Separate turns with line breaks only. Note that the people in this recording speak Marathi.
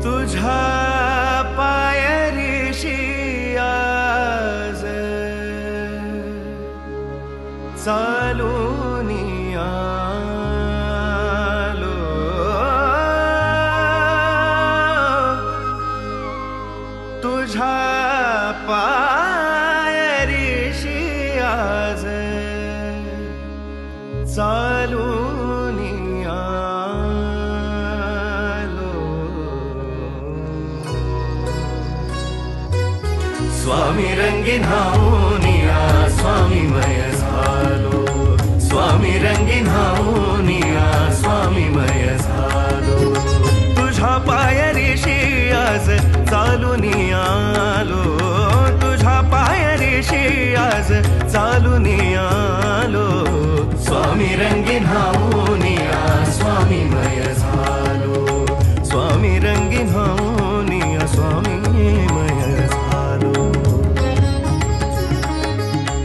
तुझ्या पायरीशी आज चालून आलो, तुझ्या पायरीशी आज चालून आलो। स्वामी रंगीन हाऊनिया स्वामीमय झालो, स्वामी रंगीन हाऊ